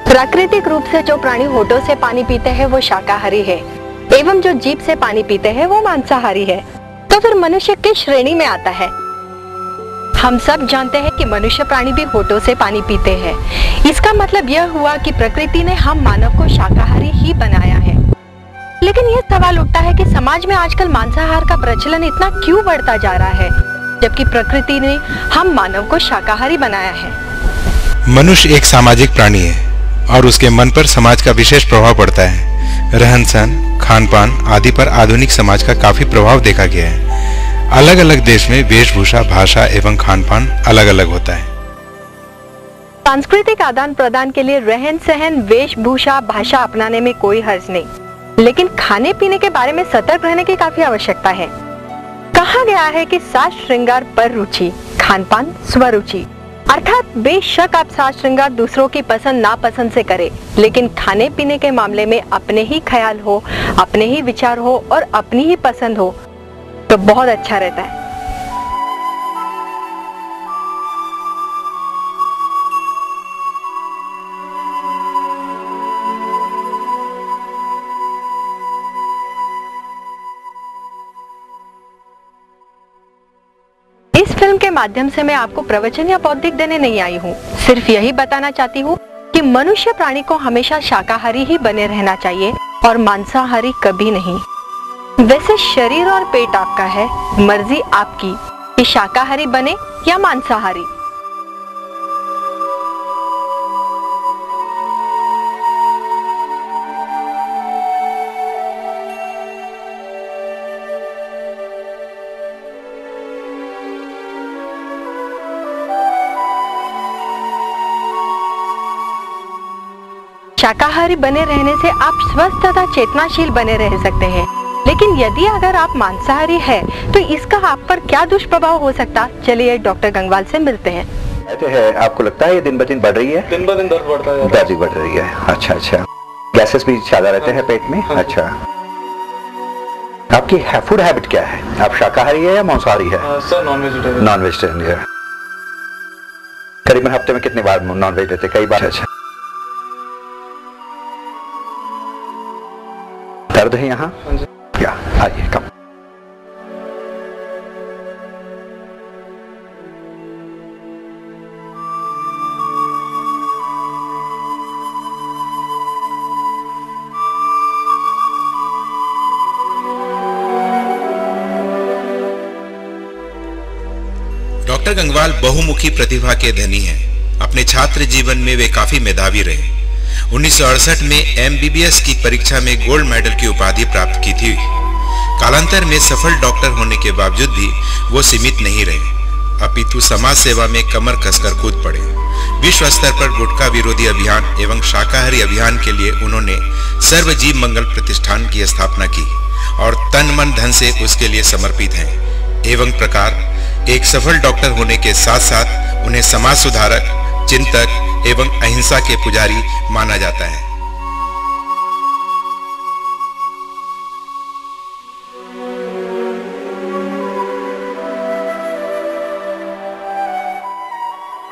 प्राकृतिक रूप से जो प्राणी होठों से पानी पीते हैं वो शाकाहारी है, एवं जो जीभ से पानी पीते हैं वो मांसाहारी है। तो फिर मनुष्य किस श्रेणी में आता है? हम सब जानते हैं कि मनुष्य प्राणी भी होठों से पानी पीते हैं। इसका मतलब यह हुआ कि प्रकृति ने हम मानव को शाकाहारी ही बनाया है। लेकिन यह सवाल उठता है कि समाज में आजकल मांसाहार का प्रचलन इतना क्यों बढ़ता जा रहा है, जबकि प्रकृति ने हम मानव को शाकाहारी बनाया है। मनुष्य एक सामाजिक प्राणी है और उसके मन पर समाज का विशेष प्रभाव पड़ता है। रहन सहन, खान पान आदि पर आधुनिक समाज का काफी प्रभाव देखा गया है। अलग अलग देश में वेशभूषा, भाषा एवं खान पान अलग अलग होता है। सांस्कृतिक आदान प्रदान के लिए रहन सहन, वेशभूषा, भाषा अपनाने में कोई हर्ज नहीं, लेकिन खाने पीने के बारे में सतर्क रहने की काफी आवश्यकता है। कहा गया है कि साज श्रृंगार पर रुचि, खान पान स्वरुचि। अर्थात बेशक आप साज श्रृंगार दूसरों की पसंद नापसंद से करें, लेकिन खाने पीने के मामले में अपने ही ख्याल हो, अपने ही विचार हो और अपनी ही पसंद हो तो बहुत अच्छा रहता है। इस फिल्म के माध्यम से मैं आपको प्रवचन या बौद्धिक देने नहीं आई हूँ, सिर्फ यही बताना चाहती हूँ कि मनुष्य प्राणी को हमेशा शाकाहारी ही बने रहना चाहिए और मांसाहारी कभी नहीं। वैसे शरीर और पेट आपका है, मर्जी आपकी कि शाकाहारी बने या मांसाहारी। शाकाहारी बने रहने से आप स्वस्थ तथा चेतनाशील बने रह सकते हैं, लेकिन यदि अगर आप मांसाहारी हैं, तो इसका आप पर क्या दुष्प्रभाव हो सकता? चलिए डॉक्टर गंगवाल से मिलते हैं। कहते हैं, आपको लगता है ये दिन ब दिन बढ़ रही है? दिन ब दिन दर्द बढ़ता है। दर्द भी बढ़ रही है। अच्छा अच्छा। गैसेस भी ज्यादा रहते हैं पेट में? अच्छा। आपकी फूड हैबिट क्या है? आप शाकाहारी है या मांसाहारी है? Sir non vegetarian. Non vegetarian. करीबन हफ्ते में कितनी बार नॉन वेज लेते? कई बार। अच्छा। दर्द है यहाँ? क्या? आइए कम। डॉक्टर गंगवाल बहुमुखी प्रतिभा के धनी हैं। अपने छात्र जीवन में वे काफी मेधावी रहे। 1968 में एमबीबीएस की परीक्षा में गोल्ड मेडल की उपाधि प्राप्त की थी। कालांतर में सफल डॉक्टर होने के बावजूद भी वो सीमित नहीं रहे, अपितु समाज सेवा में कमर कसकर कूद पड़े। विश्व स्तर पर गुटखा विरोधी अभियान एवं शाकाहारी अभियान के लिए उन्होंने सर्व जीव मंगल प्रतिष्ठान की स्थापना की और तन मन धन से उसके लिए समर्पित हैं। एवं प्रकार एक सफल डॉक्टर होने के साथ साथ उन्हें समाज सुधारक, चिंतक एवं अहिंसा के पुजारी माना जाता है।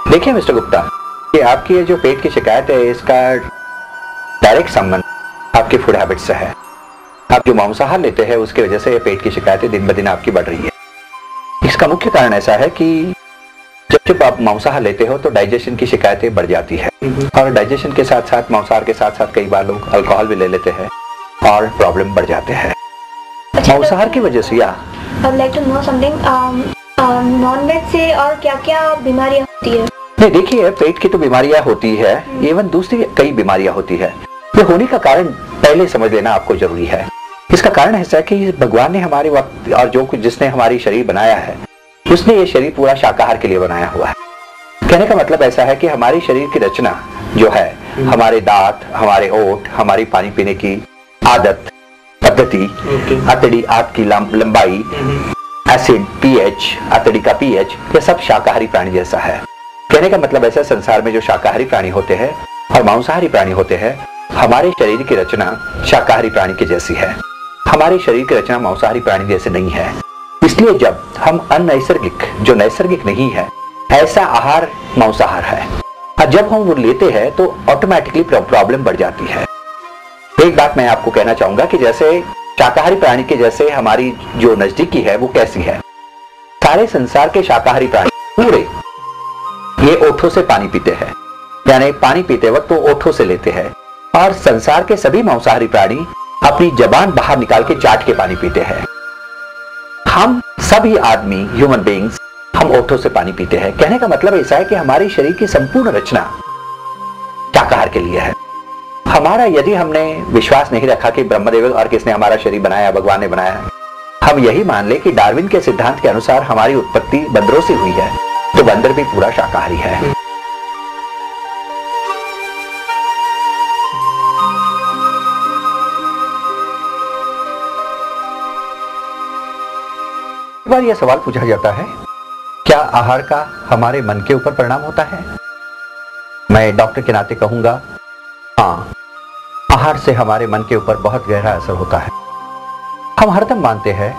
देखिए मिस्टर गुप्ता, कि आपकी ये जो पेट की शिकायत है इसका डायरेक्ट संबंध आपकी फूड हैबिट से है। आप जो मांसाहार लेते हैं उसकी वजह से ये पेट की शिकायतें दिन ब दिन आपकी बढ़ रही है। इसका मुख्य कारण ऐसा है कि जब आप मांसाहार लेते हो तो डाइजेशन की शिकायतें बढ़ जाती है और डाइजेशन के साथ साथ मांसाहार के साथ साथ कई बार लोग अल्कोहल भी ले लेते हैं और प्रॉब्लम बढ़ जाते हैं मांसाहार की वजह से। I would like to know something. Non veg से और क्या-क्या बीमारियां होती है? नहीं, देखिए पेट की तो बीमारियां होती है, एवं दूसरी कई बीमारियां होती है। ये होने का कारण पहले समझ लेना आपको जरूरी है। इसका कारण ऐसा है कि भगवान ने हमारे वक्त और जो कुछ जिसने हमारी शरीर बनाया है, उसने ये शरीर पूरा शाकाहार के लिए बनाया हुआ है। कहने का मतलब ऐसा है कि हमारी शरीर की रचना जो है, हमारे दांत, हमारे ओठ, हमारी पानी पीने की आदत, पद्धति, अतड़ी आंत की लंबाई, एसिड, पीएच, अतड़ी का पीएच, ये सब शाकाहारी प्राणी जैसा है। कहने का मतलब ऐसा, संसार में जो शाकाहारी प्राणी होते हैं और मांसाहारी प्राणी होते हैं, हमारे शरीर की रचना शाकाहारी प्राणी की जैसी है। हमारे शरीर की रचना मांसाहारी प्राणी जैसे नहीं है। इसलिए जब हम अनैसर्गिक, जो नैसर्गिक नहीं है, ऐसा आहार मांसाहार है, और जब हम वो लेते हैं तो ऑटोमेटिकली प्रॉब्लम बढ़ जाती है। एक बात मैं आपको कहना चाहूंगा कि जैसे शाकाहारी प्राणी के जैसे हमारी जो नजदीकी है वो कैसी है। सारे संसार के शाकाहारी प्राणी पूरे ये ओठों से पानी पीते हैं, यानी पानी पीते वक्त वो ओठों से लेते हैं, और संसार के सभी मांसाहारी प्राणी अपनी जबान बाहर निकाल के चाट के पानी पीते हैं। हम सभी आदमी, ह्यूमन बीइंग्स, हम ओठों से पानी पीते हैं। कहने का मतलब ऐसा है कि हमारी शरीर की संपूर्ण रचना शाकाहार के लिए है। हमारा यदि हमने विश्वास नहीं रखा कि ब्रह्मदेव और किसने हमारा शरीर बनाया, भगवान ने बनाया है, हम यही मान ले कि डार्विन के सिद्धांत के अनुसार हमारी उत्पत्ति बंदरों से हुई है, तो बंदर भी पूरा शाकाहारी है। एक बार यह सवाल पूछा जाता है, क्या आहार का हमारे मन के ऊपर परिणाम होता है? मैं डॉक्टर के नाते कहूंगा, हाँ, आहार से हमारे मन के ऊपर बहुत गहरा असर होता है। हम हरदम मानते हैं,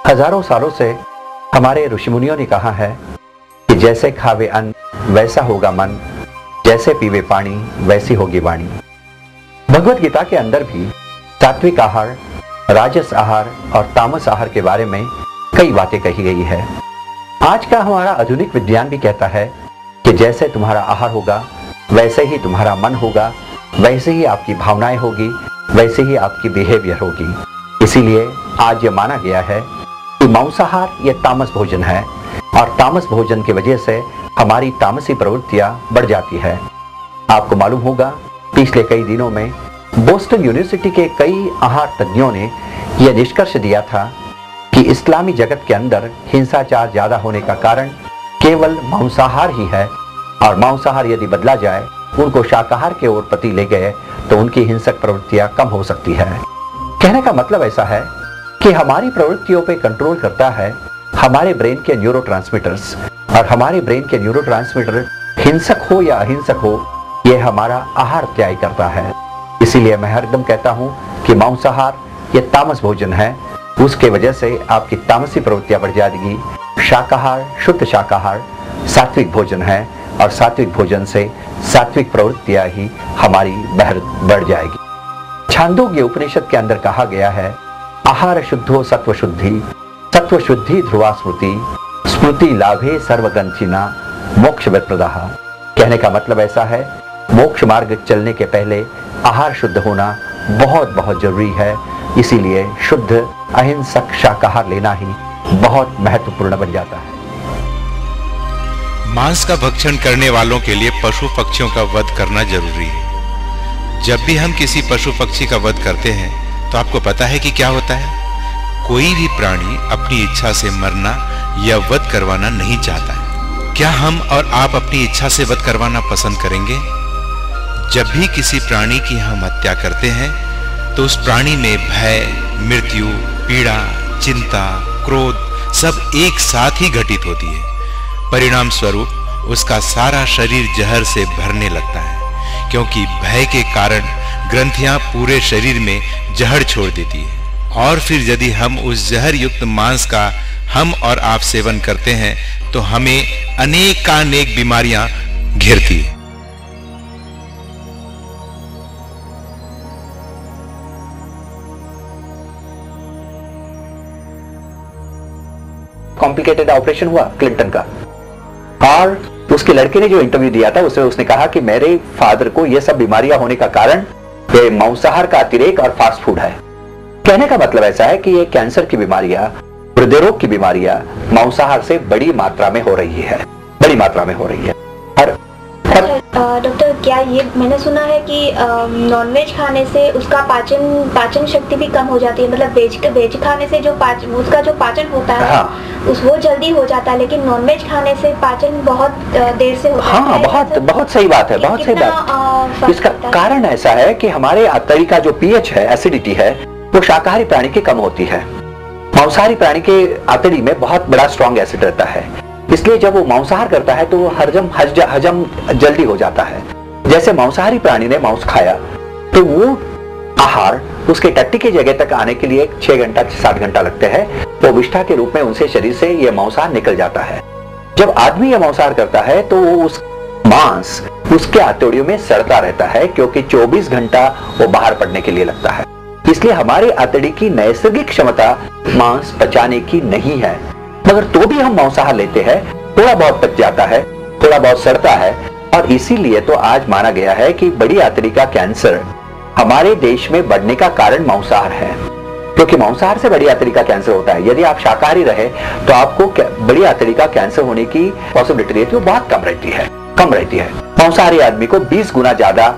हजारों सालों से हमारे ऋषि मुनियों ने कहा है कि जैसे खावे अन्न वैसा होगा मन, जैसे पीवे पानी वैसी होगी वाणी। भगवत गीता के अंदर भी सात्विक आहार, राजस आहार और तामस आहार के बारे में कई बातें कही गई है। आज का हमारा आधुनिक विज्ञान भी कहता है कि जैसे तुम्हारा आहार होगा वैसे ही तुम्हारा मन होगा, वैसे ही आपकी भावनाएं होगी, वैसे ही आपकी बिहेवियर होगी। इसीलिए आज यह माना गया है कि मांसाहार यह तामस भोजन है, और तामस भोजन की वजह से हमारी तामसी प्रवृत्तियां बढ़ जाती है। आपको मालूम होगा, पिछले कई दिनों में बोस्टन यूनिवर्सिटी के कई आहार तज्ञों ने यह निष्कर्ष दिया था कि इस्लामी जगत के अंदर हिंसाचार ज्यादा होने का कारण केवल मांसाहार ही है, और मांसाहार यदि बदला जाए, उनको शाकाहार के ओर प्रति ले गए, तो उनकी हिंसक प्रवृत्तियां कम हो सकती है। कहने का मतलब ऐसा है कि हमारी प्रवृत्तियों पे कंट्रोल करता है हमारे ब्रेन के न्यूरोट्रांसमीटर्स, और हमारे ब्रेन के न्यूरोट्रांसमीटर हिंसक हो या अहिंसक हो, यह हमारा आहार तय करता है। इसीलिए मैं हरदम कहता हूं कि मांसाहार यह तामस भोजन है, उसके वजह से आपकी तामसी प्रवृत्तियां बढ़ जाएगी। शाकाहार, शुद्ध शाकाहार सात्विक भोजन है, और सात्विक भोजन से सात्विक प्रवृत्तियां ही हमारी बढ़ जाएगी। छांदोग्य उपनिषद के अंदर कहा गया है, आहार शुद्धो सत्व शुद्धि, सत्व शुद्धि ध्रुवा स्मृति, स्मृति लाभे सर्वग्रंथिना मोक्ष प्रदाह। कहने का मतलब ऐसा है, मोक्ष मार्ग चलने के पहले आहार शुद्ध होना बहुत बहुत जरूरी है। इसीलिए शुद्ध अहिंसक शाकाहार लेना ही बहुत महत्वपूर्ण बन जाता है। मांस का भक्षण करने वालों के लिए पशु पक्षियों का वध करना जरूरी है। जब भी हम किसी पशु पक्षी का वध करते हैं तो आपको पता है कि क्या होता है? कोई भी प्राणी अपनी इच्छा से मरना या वध करवाना नहीं चाहता है। क्या हम और आप अपनी इच्छा से वध करवाना पसंद करेंगे? जब भी किसी प्राणी की हम हत्या करते हैं तो उस प्राणी में भय, मृत्यु, पीड़ा, चिंता, क्रोध सब एक साथ ही घटित होती है। परिणाम स्वरूप उसका सारा शरीर जहर से भरने लगता है, क्योंकि भय के कारण ग्रंथियां पूरे शरीर में जहर छोड़ देती है। और फिर यदि हम उस जहर युक्त मांस का हम और आप सेवन करते हैं तो हमें अनेकानेक बीमारियां घेरती है। कॉम्प्लिकेटेड ऑपरेशन हुआ क्लिंटन का, और उसके लड़के ने जो इंटरव्यू दिया था उसने कहा कि मेरे फादर को यह सब बीमारियां होने का कारण ये मांसाहार का अतिरेक और फास्ट फूड है। कहने का मतलब ऐसा है कि ये कैंसर की बीमारियां, हृदय रोग की बीमारियां मांसाहार से बड़ी मात्रा में हो रही है, बड़ी मात्रा में हो रही है। डॉक्टर, क्या क्या ये मैंने सुना है कि नॉनवेज खाने से उसका पाचन शक्ति भी कम हो जाती है, मतलब वेज खाने से जो उसका जो पाचन होता है वो जल्दी हो जाता है, लेकिन नॉनवेज खाने से पाचन बहुत देर से होता है। हाँ, बहुत सही बात है, बहुत सही बात। इसका कारण ऐसा है कि हमारे आंतड़ी का जो पीएच है, एसिडिटी है, वो शाकाहारी प्राणी की कम होती है। मांसाहारी प्राणी के आंतड़ी में बहुत बड़ा स्ट्रॉन्ग एसिड रहता है, इसलिए जब वो मांसाहार करता है तो वो हजम जल्दी हो जाता है। जैसे मांसाहारी प्राणी ने मांस खाया तो वो आहार उसके टट्टी की जगह तक आने के लिए 6 घंटा 7 घंटा लगते हैं, वो विष्ठा के रूप में उनसे शरीर से ये मांसाहार निकल जाता है। जब आदमी ये मांसाहार करता है तो वो उस मांस उसके आंतड़ियों में सड़ता रहता है, क्योंकि 24 घंटा वो बाहर पड़ने के लिए लगता है। इसलिए हमारी आंतड़ी की नैसर्गिक क्षमता मांस पचाने की नहीं है, मगर तो भी हम मांसाहार लेते हैं, थोड़ा बहुत पच जाता है, थोड़ा बहुत सड़ता है। और इसीलिए तो आज माना गया है कि बड़ी आंतड़ी का कैंसर हमारे देश में बढ़ने का कारण मांसाहार है, क्योंकि मांसाहार से बड़ी आंतड़ी का कैंसर होता है। यदि आप शाकाहारी रहे तो आपको बड़ी आंतड़ी का कैंसर होने की पॉसिबिलिटी रहती है, वो बहुत कम रहती है। मांसाहारी आदमी को 20 गुना ज्यादा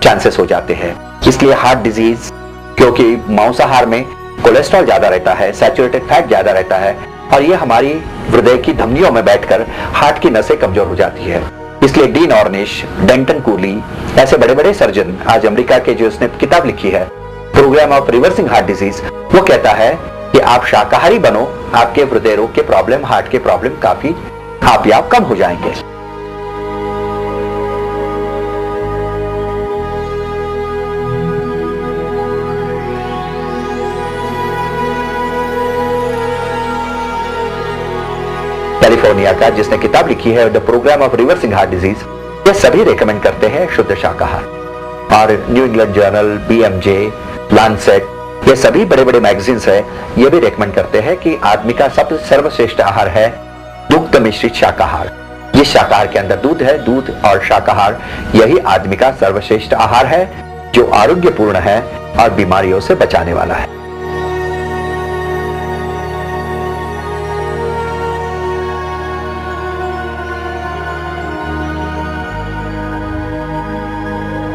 चांसेस हो जाते हैं। इसलिए हार्ट डिजीज, क्योंकि मांसाहार में कोलेस्ट्रॉल ज्यादा रहता है, सैचुरेटेड फैट ज्यादा रहता है, और ये हमारी हृदय की धमनियों में बैठकर हार्ट की नसें कमजोर हो जाती है। इसलिए डीन ऑर्निश, डेंटन कूली, ऐसे बड़े बड़े सर्जन, आज अमेरिका के जो उसने किताब लिखी है program of reversing heart disease, वो कहता है कि आप शाकाहारी बनो, आपके हृदय रोग के प्रॉब्लम, हार्ट के प्रॉब्लम काफी आप कम हो जाएंगे। कैलिफोर्निया का जिसने किताब लिखी है the program of reversing heart disease, ये सभी रेकमेंड करते हैं शुद्ध शाकाहार। और New England journal, BMJ, Lancet, ये सभी बड़े बड़े मैगजीन्स है, ये भी रेकमेंड करते हैं कि आदमी का सबसे सर्वश्रेष्ठ आहार है दुग्ध मिश्रित शाकाहार। ये शाकाहार के अंदर दूध है, दूध और शाकाहार यही आदमी का सर्वश्रेष्ठ आहार है, जो आरोग्यपूर्ण है और बीमारियों से बचाने वाला है।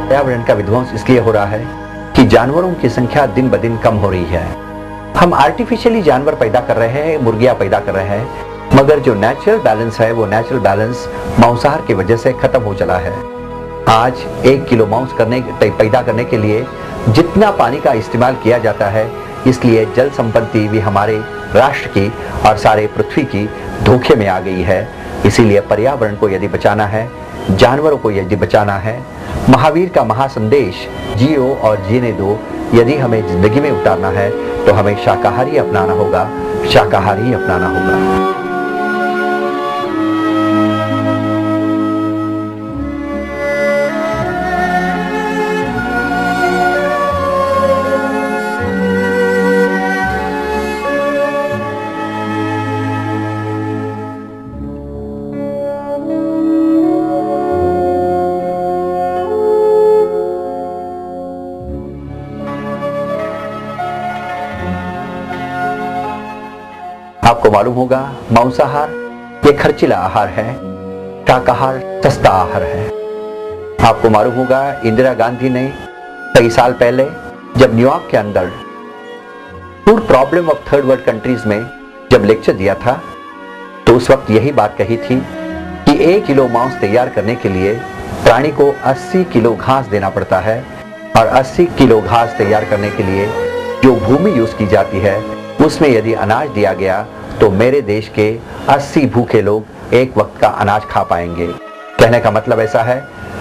पर्यावरण का विध्वंस इसलिए हो रहा है कि जानवरों की संख्या दिन ब दिन कम हो रही है। हम आर्टिफिशियली जानवर पैदा कर रहे हैं, मुर्गियां पैदा कर रहे हैं, मगर जो नेचुरल बैलेंस है वो नेचुरल बैलेंस मांसाहार की वजह से खत्म हो चला है। आज 1 किलो मांस पैदा करने के लिए जितना पानी का इस्तेमाल किया जाता है, इसलिए जल संपत्ति भी हमारे राष्ट्र की और सारे पृथ्वी की धोखे में आ गई है। इसीलिए पर्यावरण को यदि बचाना है, जानवरों को यदि बचाना है, महावीर का महासंदेश जियो और जीने दो यदि हमें जिंदगी में उतारना है, तो हमें शाकाहारी अपनाना होगा, शाकाहारी अपनाना होगा। आपको मालूम होगा मांसाहार ये खर्चीला आहार है, शाकाहार सस्ता आहार है। आपको मालूम होगा इंदिरा गांधी ने कई साल पहले जब न्यूयॉर्क के अंदर food problem of third world countries में जब लेक्चर दिया था, तो उस वक्त यही बात कही थी कि 1 किलो मांस तैयार करने के लिए प्राणी को 80 किलो घास देना पड़ता है, और 80 किलो घास तैयार करने के लिए जो भूमि यूज की जाती है उसमें यदि अनाज दिया गया तो मेरे देश के 80 भूखे लोग एक वक्त का अनाज खा पाएंगे। कहने का मतलब ऐसा है,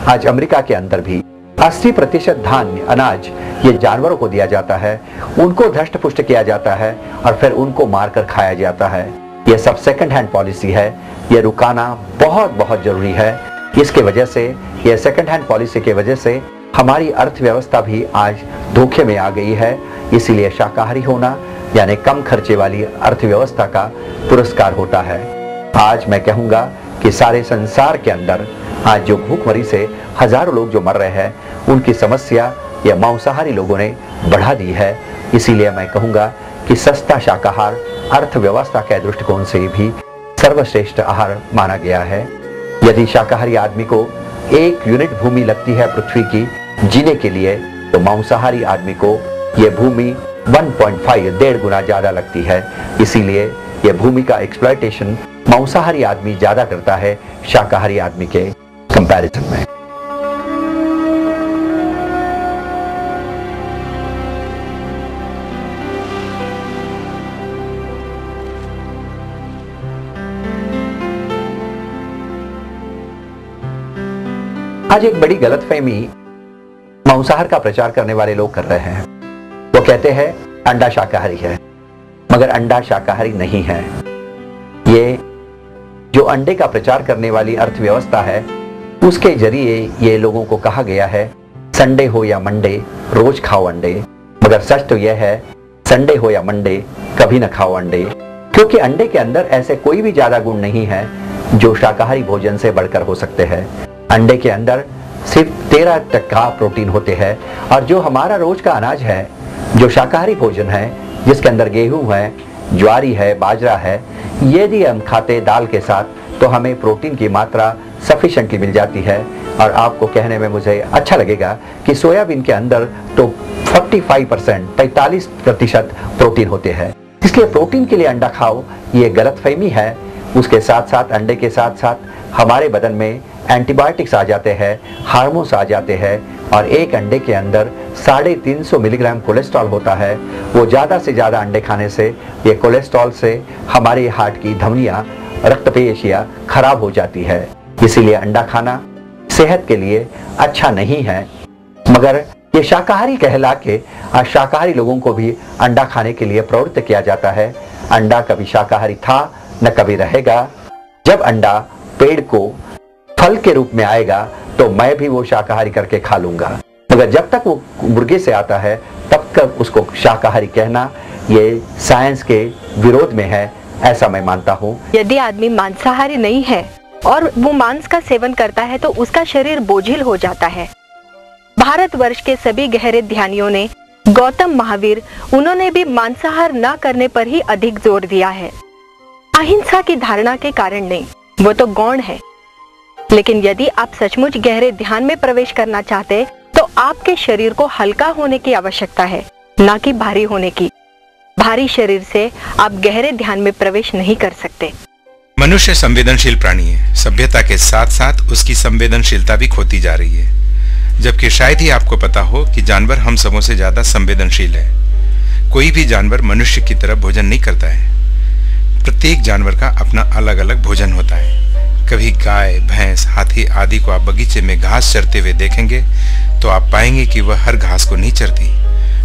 आज अमेरिका के अंदर भी 80% धान्य अनाज ये जानवरों को दिया जाता है, उनको धष्ट पुष्ट किया जाता है और फिर उनको मारकर खाया जाता है। यह सब सेकंड हैंड पॉलिसी है, यह रुकाना बहुत बहुत जरूरी है। इसके वजह से, यह सेकंड हैंड पॉलिसी के वजह से हमारी अर्थव्यवस्था भी आज धोखे में आ गई है। इसीलिए शाकाहारी होना यानी कम खर्चे वाली अर्थव्यवस्था का पुरस्कार होता है। आज मैं कहूंगा कि सारे संसार के अंदर आज जो भूखमरी से हजारों लोग जो मर रहे हैं, उनकी समस्या यह मांसाहारी लोगों ने बढ़ा दी है। इसीलिए मैं कहूंगा कि सस्ता शाकाहार अर्थव्यवस्था के दृष्टिकोण से भी सर्वश्रेष्ठ आहार माना गया है। यदि शाकाहारी आदमी को 1 यूनिट भूमि लगती है पृथ्वी की जीने के लिए, तो मांसाहारी आदमी को यह भूमि 1.5 गुना ज्यादा लगती है। इसीलिए यह भूमि का एक्सप्लॉयटेशन मांसाहारी आदमी ज्यादा करता है शाकाहारी आदमी के कंपैरिजन में। आज एक बड़ी गलतफहमी मांसाहार का प्रचार करने वाले लोग कर रहे हैं। वो कहते हैं अंडा शाकाहारी है, मगर अंडा शाकाहारी नहीं है। ये जो अंडे का प्रचार करने वाली अर्थव्यवस्था है, उसके जरिए ये लोगों को कहा गया है संडे हो या मंडे रोज खाओ अंडे, मगर सच तो यह है संडे हो या मंडे कभी ना खाओ अंडे, क्योंकि अंडे के अंदर ऐसे कोई भी ज्यादा गुण नहीं है जो शाकाहारी भोजन से बढ़कर हो सकते हैं। अंडे के अंदर सिर्फ 13% प्रोटीन होते हैं, और जो हमारा रोज का अनाज है, जो शाकाहारी भोजन है, जिसके अंदर गेहूं है, ज्वारी है, बाजरा है, यदि हम खाते दाल के साथ तो हमें प्रोटीन की मात्रा सफिशिएंटली मिल जाती है। और आपको कहने में मुझे अच्छा लगेगा कि सोयाबीन के अंदर तो 45% प्रोटीन होते हैं। इसलिए प्रोटीन के लिए अंडा खाओ, ये गलतफहमी है। उसके साथ साथ अंडे के साथ साथ हमारे बदन में एंटीबायोटिक्स आ जाते हैं, हार्मोन्स आ जाते हैं, और एक अंडे के अंदर 350 मिलीग्राम कोलेस्ट्रॉल होता है। वो ज़्यादा से ज़्यादा अंडे खाने से ये कोलेस्ट्रॉल से हमारे हार्ट की धमनियाँ, रक्तपेशियाँ खराब हो जाती है। इसीलिए अंडा खाना सेहत के लिए अच्छा नहीं है, मगर ये शाकाहारी कहला के शाकाहारी लोगों को भी अंडा खाने के लिए प्रवृत्त किया जाता है। अंडा कभी शाकाहारी था न कभी रहेगा। जब अंडा पेड़ को फल के रूप में आएगा तो मैं भी वो शाकाहारी करके खा लूंगा, मगर जब तक वो मुर्गे से आता है तब तक उसको शाकाहारी कहना ये साइंस के विरोध में है, ऐसा मैं मानता हूँ। यदि आदमी मांसाहारी नहीं है और वो मांस का सेवन करता है तो उसका शरीर बोझिल हो जाता है। भारतवर्ष के सभी गहरे ध्यानियों ने, गौतम महावीर, उन्होंने भी मांसाहार न करने पर ही अधिक जोर दिया है। अहिंसा की धारणा के कारण नहीं, वो तो गौण है। लेकिन यदि आप सचमुच गहरे ध्यान में प्रवेश करना चाहते तो आपके शरीर को हल्का होने की आवश्यकता है, ना कि भारी होने की। भारी शरीर से आप गहरे ध्यान में प्रवेश नहीं कर सकते। मनुष्य संवेदनशील प्राणी है। सभ्यता के साथ साथ उसकी संवेदनशीलता भी खोती जा रही है, जबकि शायद ही आपको पता हो कि जानवर हम सबों से ज्यादा संवेदनशील है। कोई भी जानवर मनुष्य की तरह भोजन नहीं करता है। प्रत्येक जानवर का अपना अलग अलग भोजन होता है। कभी गाय, भैंस, हाथी आदि को आप बगीचे में घास चरते हुए देखेंगे तो आप पाएंगे कि वह हर घास को नहीं चरती,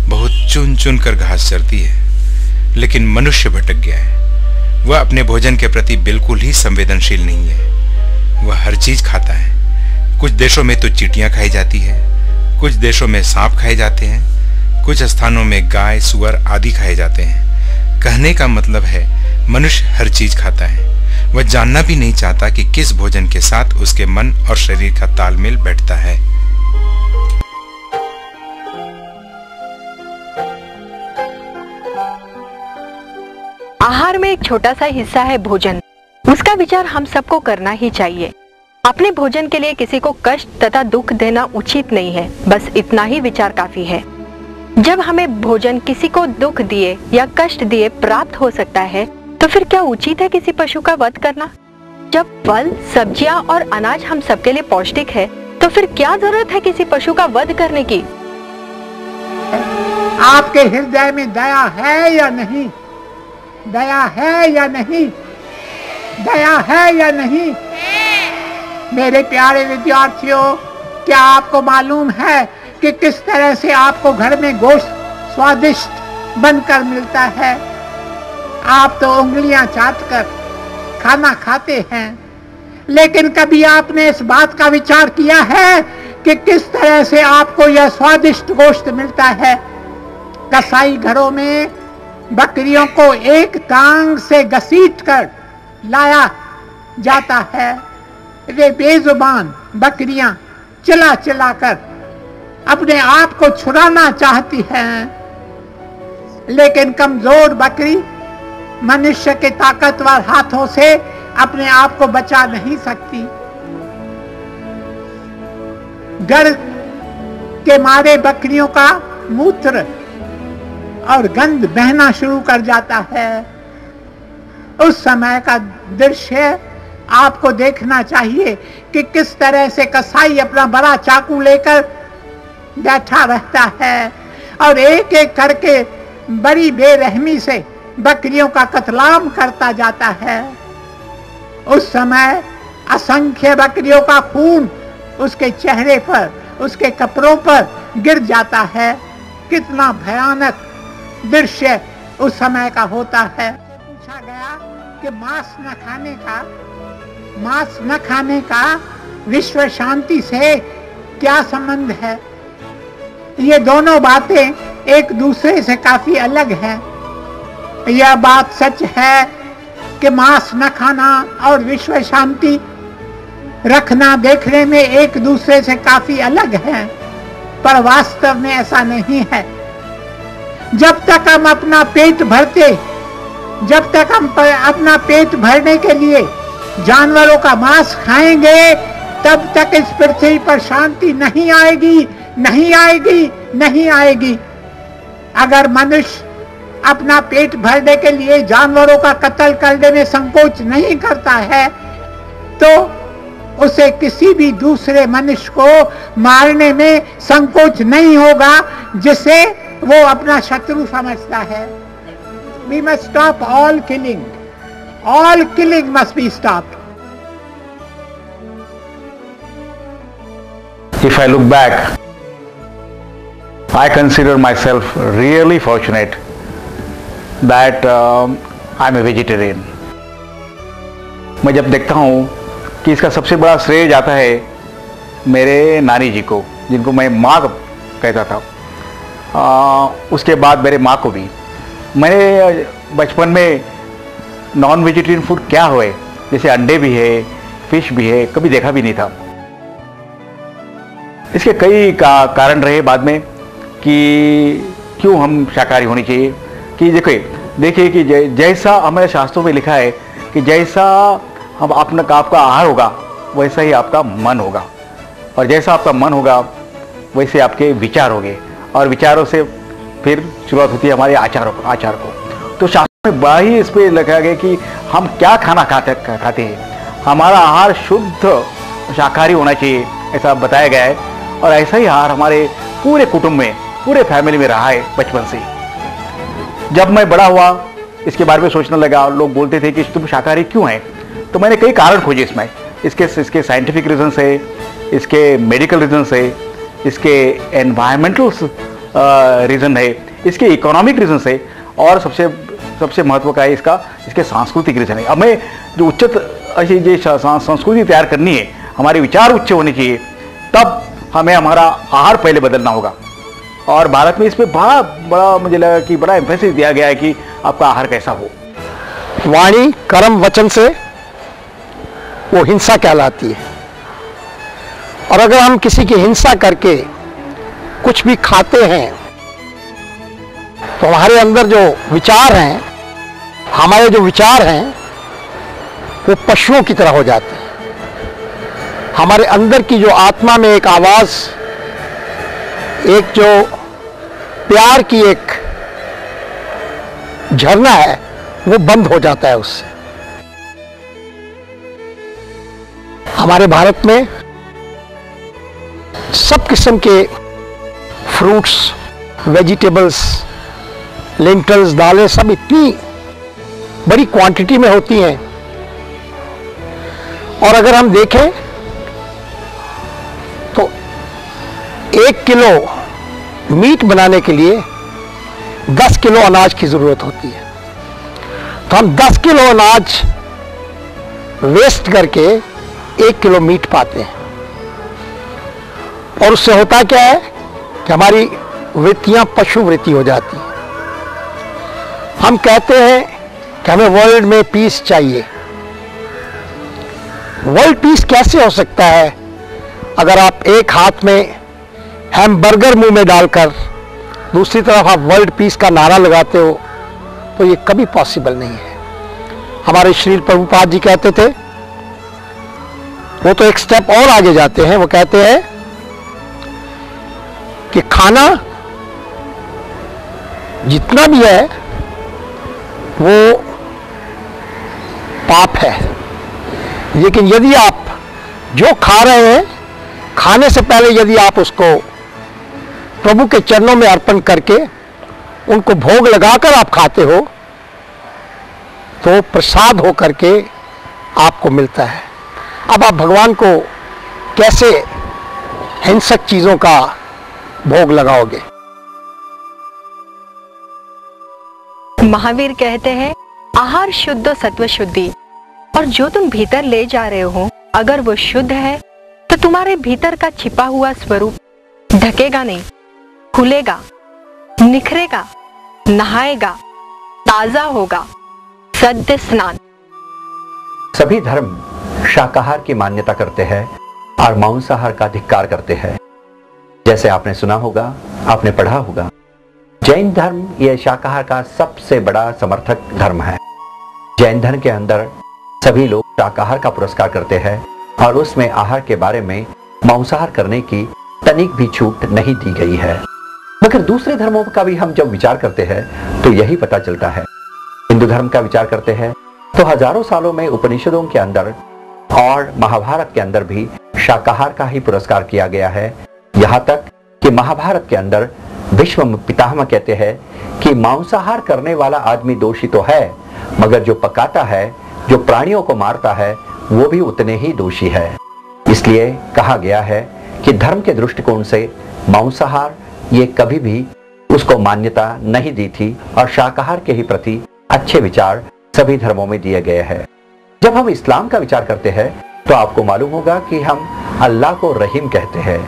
बहुत चुन चुन कर घास चरती है। लेकिन मनुष्य भटक गया है। वह अपने भोजन के प्रति बिल्कुल ही संवेदनशील नहीं है। वह हर चीज खाता है। कुछ देशों में तो चींटियां खाई जाती है, कुछ देशों में सांप खाए जाते हैं, कुछ स्थानों में गाय, सुअर आदि खाए जाते हैं। कहने का मतलब है मनुष्य हर चीज खाता है। वह जानना भी नहीं चाहता कि किस भोजन के साथ उसके मन और शरीर का तालमेल बैठता है। आहार में एक छोटा सा हिस्सा है भोजन। उसका विचार हम सबको करना ही चाहिए। अपने भोजन के लिए किसी को कष्ट तथा दुख देना उचित नहीं है, बस इतना ही विचार काफी है। जब हमें भोजन किसी को दुख दिए या कष्ट दिए प्राप्त हो सकता है, तो फिर क्या उचित है किसी पशु का वध करना? जब फल, सब्जियां और अनाज हम सबके लिए पौष्टिक है, तो फिर क्या जरूरत है किसी पशु का वध करने की? आपके हृदय में दया है या नहीं? दया है या नहीं? दया है या नहीं? मेरे प्यारे विद्यार्थियों, क्या आपको मालूम है कि किस तरह से आपको घर में गोश्त स्वादिष्ट बनकर मिलता है? आप तो उंगलियां चाटकर खाना खाते हैं, लेकिन कभी आपने इस बात का विचार किया है कि किस तरह से आपको यह स्वादिष्ट गोश्त मिलता है? कसाई घरों में बकरियों को एक टांग से घसीटकर लाया जाता है। वे बेजुबान बकरियां चिल्ला चिल्ला कर अपने आप को छुड़ाना चाहती हैं, लेकिन कमजोर बकरी मनुष्य के ताकतवर हाथों से अपने आप को बचा नहीं सकती। डर के मारे बकरियों का मूत्र और गंध बहना शुरू कर जाता है। उस समय का दृश्य आपको देखना चाहिए कि किस तरह से कसाई अपना बड़ा चाकू लेकर बैठा रहता है और एक एक करके बड़ी बेरहमी से बकरियों का कत्लाम करता जाता है। उस समय असंख्य बकरियों का खून उसके चेहरे पर, उसके कपड़ों पर गिर जाता है। कितना भयानक दृश्य उस समय का होता है। पूछा गया कि मांस न खाने का विश्व शांति से क्या संबंध है। ये दोनों बातें एक दूसरे से काफी अलग हैं। यह बात सच है कि मांस न खाना और विश्व शांति रखना देखने में एक दूसरे से काफी अलग है, पर वास्तव में ऐसा नहीं है। जब तक हम अपना पेट भरने के लिए जानवरों का मांस खाएंगे, तब तक इस पृथ्वी पर शांति नहीं आएगी। अगर मनुष्य अपना पेट भरने के लिए जानवरों का कत्ल करने में संकोच नहीं करता है, तो उसे किसी भी दूसरे मनुष्य को मारने में संकोच नहीं होगा जिसे वो अपना शत्रु समझता है। We must stop all killing. All killing must be stopped. If I look back, I consider myself really fortunate that I'm a vegetarian. मैं जब देखता हूँ कि इसका सबसे बड़ा श्रेय जाता है मेरे नानी जी को, जिनको मैं माँ कहता था, उसके बाद मेरे माँ को भी। मैंने बचपन में नॉन वेजिटेरियन फूड क्या हुए, जैसे अंडे भी है, फिश भी है, कभी देखा भी नहीं था। इसके कई कारण रहे बाद में कि क्यों हम शाकाहारी होनी चाहिए। कि देखिए कि जैसा हमारे शास्त्रों में लिखा है कि जैसा हम आपका आहार होगा वैसा ही आपका मन होगा, और जैसा आपका मन होगा वैसे आपके विचार होंगे, और विचारों से फिर शुरुआत होती है हमारे आचार को। तो शास्त्र में बड़ा ही इस पर लिखा गया कि हम क्या खाना खाते हैं। हमारा आहार शुद्ध शाकाहारी होना चाहिए, ऐसा बताया गया है। और ऐसा ही आहार हमारे पूरे कुटुंब में, पूरे फैमिली में रहा है बचपन से। जब मैं बड़ा हुआ इसके बारे में सोचने लगा, लोग बोलते थे कि तुम शाकाहारी क्यों हैं, तो मैंने कई कारण खोजे इसमें। इसके साइंटिफिक रीजन है, इसके मेडिकल रीजन है, इसके एनवायरमेंटल रीजन है, इसके इकोनॉमिक रीजन है, और सबसे महत्व का है इसके सांस्कृतिक रीजन है। हमें जो उच्चत ऐसी संस्कृति तैयार करनी है, हमारे विचार उच्च होने चाहिए, तब हमें हमारा आहार पहले बदलना होगा। और भारत में इस पर बड़ा मुझे लगा कि बड़ा एम्फेसिस दिया गया है कि आपका आहार कैसा हो। वाणी कर्म वचन से वो हिंसा कहलाती है, और अगर हम किसी की हिंसा करके कुछ भी खाते हैं तो हमारे अंदर जो विचार हैं, वो पशुओं की तरह हो जाते हैं। हमारे अंदर की जो आत्मा में एक आवाज, एक जो प्यार की एक झरना है, वो बंद हो जाता है उससे। हमारे भारत में सब किस्म के फ्रूट्स, वेजिटेबल्स, लेंटल्स, दालें सब इतनी बड़ी क्वांटिटी में होती हैं, और अगर हम देखें तो 1 किलो मीट बनाने के लिए 10 किलो अनाज की जरूरत होती है। तो हम 10 किलो अनाज वेस्ट करके 1 किलो मीट पाते हैं, और उससे होता क्या है कि हमारी वृत्तियां पशु वृत्ति हो जाती हैं। हम कहते हैं कि हमें वर्ल्ड में पीस चाहिए। वर्ल्ड पीस कैसे हो सकता है अगर आप एक हाथ में हैमबर्गर मुंह में डालकर दूसरी तरफ आप वर्ल्ड पीस का नारा लगाते हो, तो ये कभी पॉसिबल नहीं है। हमारे श्री प्रभुपाद जी कहते थे, वो तो एक स्टेप और आगे जाते हैं, वो कहते हैं कि खाना जितना भी है वो पाप है, लेकिन यदि आप जो खा रहे हैं, खाने से पहले यदि आप उसको प्रभु के चरणों में अर्पण करके उनको भोग लगाकर आप खाते हो तो प्रसाद हो करके आपको मिलता है। अब आप भगवान को कैसे हिंसक चीजों का भोग लगाओगे? महावीर कहते हैं, आहार शुद्ध और सत्व शुद्धि, और जो तुम भीतर ले जा रहे हो अगर वो शुद्ध है तो तुम्हारे भीतर का छिपा हुआ स्वरूप ढकेगा नहीं, खुलेगा, निखरेगा, नहाएगा, ताजा होगा। सद्य स्नान। सभी धर्म शाकाहार की मान्यता करते हैं और मांसाहार का धिक्कार करते हैं। जैसे आपने सुना होगा, आपने पढ़ा होगा, जैन धर्म यह शाकाहार का सबसे बड़ा समर्थक धर्म है। जैन धर्म के अंदर सभी लोग शाकाहार का पुरस्कार करते हैं और उसमें आहार के बारे में मांसाहार करने की तनिक भी छूट नहीं दी गई है। मगर दूसरे धर्मों का भी हम जब विचार करते हैं तो यही पता चलता है। हिंदू धर्म का विचार करते हैं तो हजारों सालों में उपनिषदों के अंदर और महाभारत के अंदर भी शाकाहार का ही पुरस्कार किया गया है। यहाँ तक कि महाभारत के अंदर भीष्म पितामह कहते हैं कि मांसाहार करने वाला आदमी दोषी तो है, मगर जो पकाता है, जो प्राणियों को मारता है, वो भी उतने ही दोषी है। इसलिए कहा गया है कि धर्म के दृष्टिकोण से मांसाहार ये कभी भी उसको मान्यता नहीं दी थी और शाकाहार के ही प्रति अच्छे विचार सभी धर्मों में दिए गए हैं। जब हम इस्लाम का विचार करते हैं तो आपको मालूम होगा कि हम अल्लाह को रहीम कहते हैं।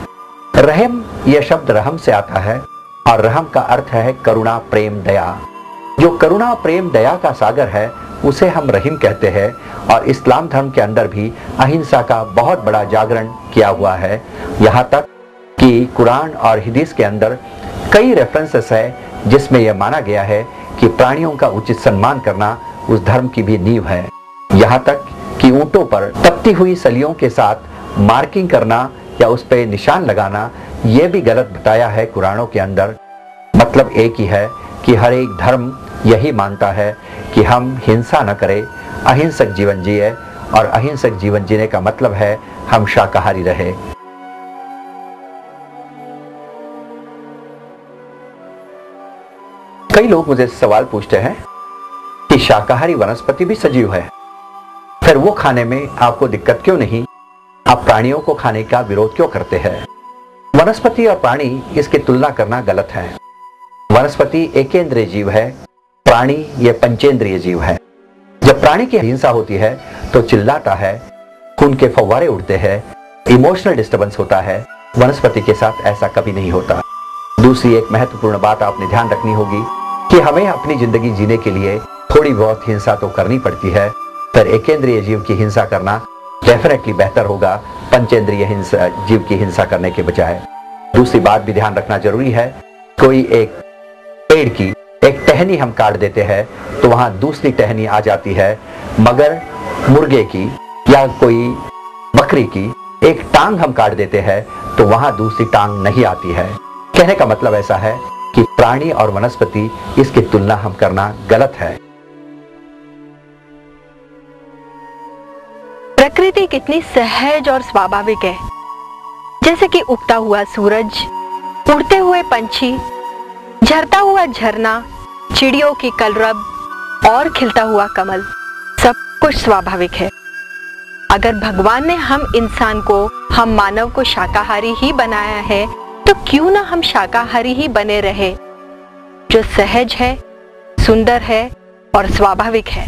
रहम यह शब्द रहम से आता है और रहम का अर्थ है करुणा, प्रेम, दया। जो करुणा, प्रेम, दया का सागर है उसे हम रहीम कहते हैं। और इस्लाम धर्म के अंदर भी अहिंसा का बहुत बड़ा जागरण किया हुआ है। यहाँ तक कि कुरान और हदीस के अंदर कई रेफरेंसेस है जिसमें यह माना गया है कि प्राणियों का उचित सम्मान करना उस धर्म की भी नींव है। यहाँ तक कि ऊंटों पर तपती हुई सलियों के साथ मार्किंग करना या उस पर निशान लगाना यह भी गलत बताया है कुरानों के अंदर। मतलब एक ही है कि हर एक धर्म यही मानता है कि हम हिंसा न करें, अहिंसक जीवन जिए, और अहिंसक जीवन जीने का मतलब है हम शाकाहारी रहे। कई लोग मुझे सवाल पूछते हैं कि शाकाहारी वनस्पति भी सजीव है, फिर वो खाने में आपको दिक्कत क्यों नहीं? आप प्राणियों को खाने का विरोध क्यों करते हैं? वनस्पति और प्राणी इसकी तुलना करना गलत है। वनस्पति एकेंद्रीय जीव है, प्राणी ये पंचेंद्रीय जीव है। जब प्राणी की हिंसा होती है तो चिल्लाता है, खून के फव्वारे उड़ते हैं, इमोशनल डिस्टर्बेंस होता है। वनस्पति के साथ ऐसा कभी नहीं होता। दूसरी एक महत्वपूर्ण बात आपने ध्यान रखनी होगी कि हमें अपनी जिंदगी जीने के लिए थोड़ी बहुत हिंसा तो करनी पड़ती है, पर एकेंद्रीय जीव की हिंसा करना डेफिनेटली बेहतर होगा पंचेंद्रीय जीव की हिंसा करने के बजाय। दूसरी बात भी ध्यान रखना जरूरी है, कोई एक पेड़ की एक टहनी हम काट देते हैं तो वहां दूसरी टहनी आ जाती है, मगर मुर्गे की या कोई बकरी की एक टांग हम काट देते हैं तो वहां दूसरी टांग नहीं आती है। कहने का मतलब ऐसा है कि प्राणी और वनस्पति इसकी तुलना हम करना गलत है। प्रकृति कितनी सहज और स्वाभाविक है, जैसे कि उगता हुआ सूरज, उड़ते हुए पंछी, झरता हुआ झरना, चिड़ियों की कलरब और खिलता हुआ कमल, सब कुछ स्वाभाविक है। अगर भगवान ने हम इंसान को, हम मानव को शाकाहारी ही बनाया है तो क्यों ना हम शाकाहारी ही बने रहे, जो सहज है, सुंदर है और स्वाभाविक है।